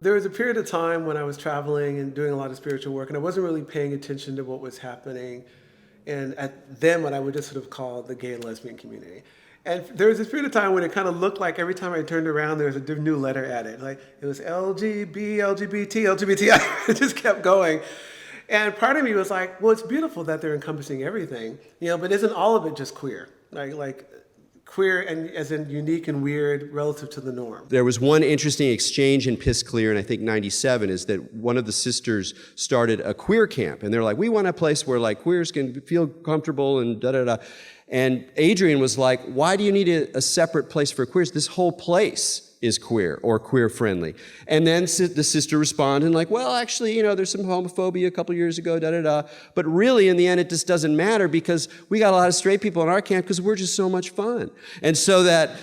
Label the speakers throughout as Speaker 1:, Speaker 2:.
Speaker 1: There was a period of time when I was traveling and doing a lot of spiritual work, and I wasn't really paying attention to what was happening and at then what I would just sort of call the gay and lesbian community. And there was this period of time when it kind of looked like every time I turned around, there was a new letter added. Like it was LGBT. It just kept going. And part of me was like, well, it's beautiful that they're encompassing everything, but isn't all of it just queer? Like queer and as in unique and weird relative to the norm.
Speaker 2: There was one interesting exchange in Piss Clear in I think 97 is that one of the sisters started a queer camp and they're like, we want a place where like queers can feel comfortable and da-da-da. And Adrian was like, why do you need a separate place for queers? This whole place is queer or queer friendly. And then the sister responded like, well, actually, there's some homophobia a couple years ago, da-da-da. But really, in the end, it just doesn't matter because we got a lot of straight people in our camp because we're just so much fun. And so that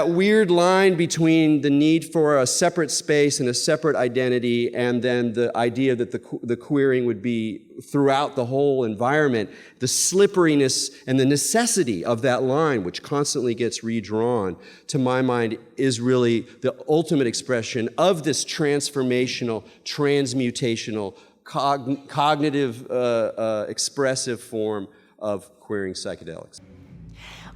Speaker 2: weird line between the need for a separate space and a separate identity and then the idea that the queering would be throughout the whole environment, the slipperiness and the necessity of that line, which constantly gets redrawn, to my mind, is really the ultimate expression of this transformational, transmutational, cognitive, expressive form of queering psychedelics.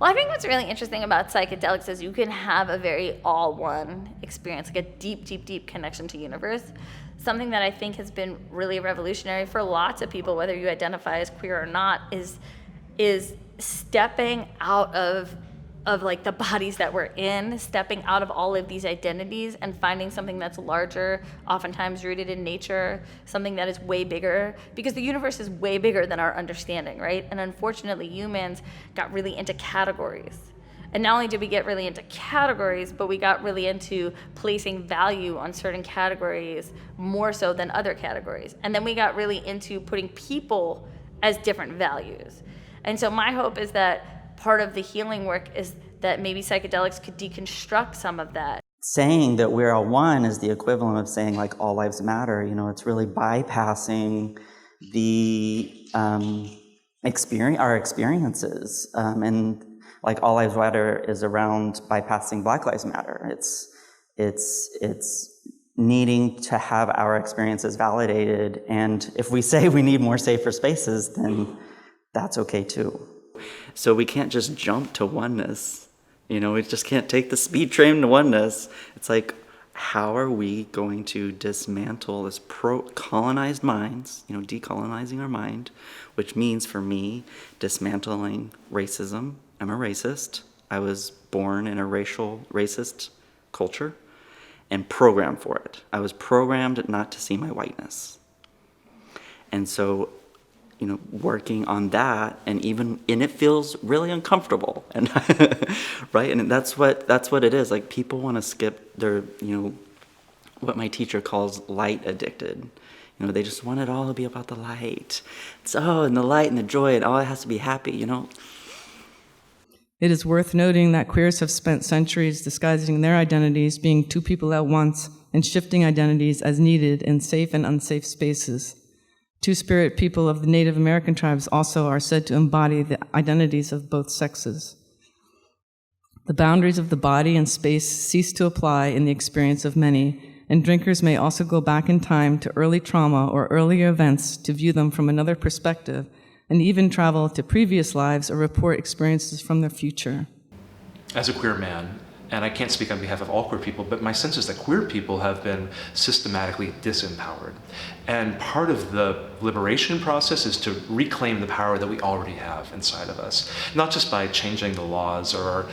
Speaker 3: Well, I think what's really interesting about psychedelics is you can have a very all-one experience, like a deep, deep, deep connection to universe. Something that I think has been really revolutionary for lots of people, whether you identify as queer or not, is stepping out of like the bodies that we're in, stepping out of all of these identities and finding something that's larger, oftentimes rooted in nature, something that is way bigger, because the universe is way bigger than our understanding, right? And unfortunately, humans got really into categories. And not only did we get really into categories, but we got really into placing value on certain categories more so than other categories. And then we got really into putting people as different values. And so my hope is that part of the healing work is that maybe psychedelics could deconstruct some of that.
Speaker 4: Saying that we're all one is the equivalent of saying like all lives matter. It's really bypassing the our experiences, and like all lives matter is around bypassing Black Lives Matter. It's needing to have our experiences validated, and if we say we need more safer spaces, then that's okay too.
Speaker 5: So we can't just jump to oneness. We just can't take the speed train to oneness. It's like, how are we going to dismantle this colonized minds, decolonizing our mind, which means for me, dismantling racism. I'm a racist. I was born in a racist culture and programmed for it. I was programmed not to see my whiteness. And so working on that, and it feels really uncomfortable, and right, and that's what it is. Like people want to skip their, what my teacher calls light addicted. They just want it all to be about the light. And the light and the joy, and it has to be happy.
Speaker 6: It is worth noting that queers have spent centuries disguising their identities, being two people at once, and shifting identities as needed in safe and unsafe spaces. Two-spirit people of the Native American tribes also are said to embody the identities of both sexes. The boundaries of the body and space cease to apply in the experience of many, and drinkers may also go back in time to early trauma or earlier events to view them from another perspective, and even travel to previous lives or report experiences from their future.
Speaker 7: As a queer man, and I can't speak on behalf of all queer people, but my sense is that queer people have been systematically disempowered. And part of the liberation process is to reclaim the power that we already have inside of us, not just by changing the laws or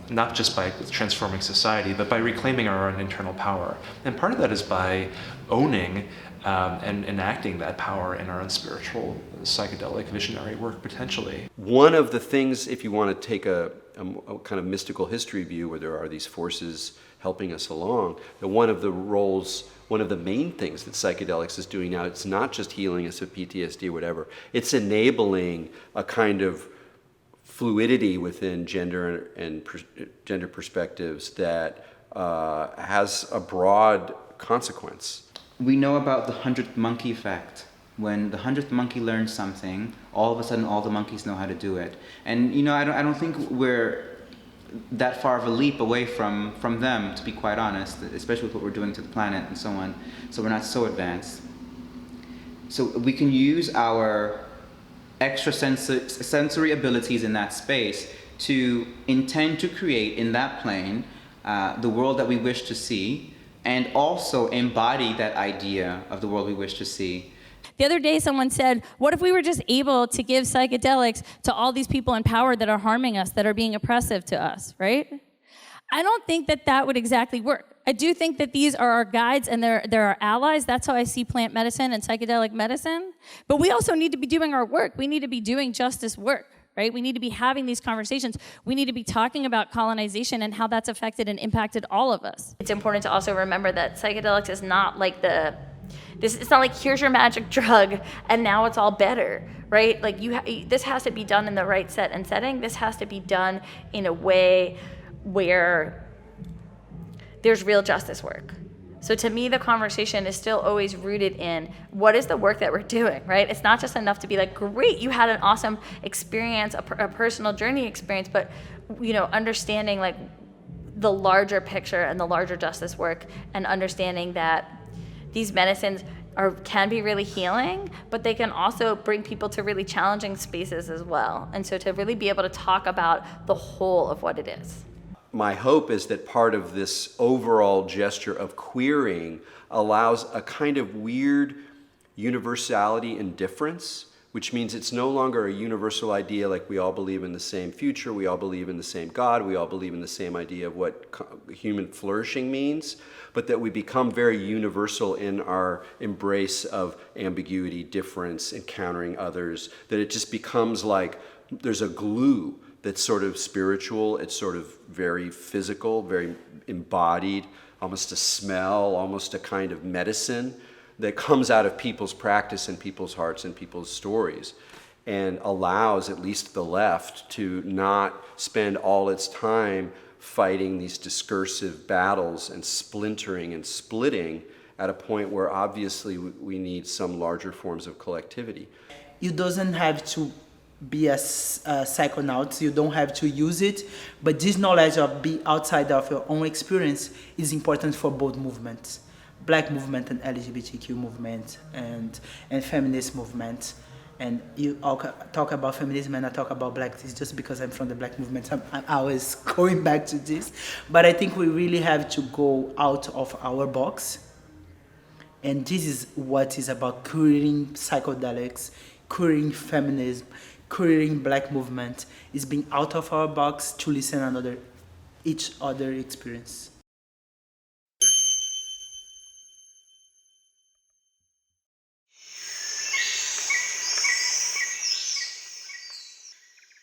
Speaker 7: not just by transforming society, but by reclaiming our own internal power. And part of that is by owning and enacting that power in our own spiritual, psychedelic, visionary work, potentially.
Speaker 2: One of the things, if you want to take a a kind of mystical history view where there are these forces helping us along, that one of the main things that psychedelics is doing now, it's not just healing us of PTSD or whatever, it's enabling a kind of fluidity within gender and gender perspectives that has a broad consequence.
Speaker 8: We know about the 100th monkey effect. When the 100th monkey learns something, all of a sudden all the monkeys know how to do it. And I don't think we're that far of a leap away from them, to be quite honest, especially with what we're doing to the planet and so on. So we're not so advanced. So we can use our extrasensory abilities in that space to intend to create in that plane the world that we wish to see, and also embody that idea of the world we wish to see.
Speaker 9: The other day someone said, what if we were just able to give psychedelics to all these people in power that are harming us, that are being oppressive to us, right? I don't think that would exactly work. I do think that these are our guides and they're our allies. That's how I see plant medicine and psychedelic medicine. But we also need to be doing our work. We need to be doing justice work, right? We need to be having these conversations. We need to be talking about colonization and how that's affected and impacted all of us.
Speaker 3: It's important to also remember that psychedelics is not like it's not like here's your magic drug and now it's all better, right? Like this has to be done in the right set and setting. This has to be done in a way where there's real justice work. So to me, the conversation is still always rooted in what is the work that we're doing, right? It's not just enough to be like, great, you had an awesome experience, a personal journey experience, but understanding like the larger picture and the larger justice work, and understanding that these medicines can be really healing, but they can also bring people to really challenging spaces as well. And so to really be able to talk about the whole of what it is.
Speaker 2: My hope is that part of this overall gesture of queering allows a kind of weird universality and difference, which means it's no longer a universal idea like we all believe in the same future, we all believe in the same God, we all believe in the same idea of what human flourishing means, but that we become very universal in our embrace of ambiguity, difference, encountering others, that it just becomes like there's a glue that's sort of spiritual, it's sort of very physical, very embodied, almost a smell, almost a kind of medicine that comes out of people's practice and people's hearts and people's stories, and allows at least the left to not spend all its time fighting these discursive battles and splintering and splitting at a point where obviously we need some larger forms of collectivity.
Speaker 10: You doesn't have to be a psychonaut, you don't have to use it, but this knowledge of being outside of your own experience is important for both movements, Black movement and LGBTQ movement and feminist movement. And you all talk about feminism and I talk about Black, it's just because I'm from the Black movement, I'm always going back to this. But I think we really have to go out of our box, and this is what is about queering psychedelics, queering feminism, queering Black movement, is being out of our box to listen each other experience.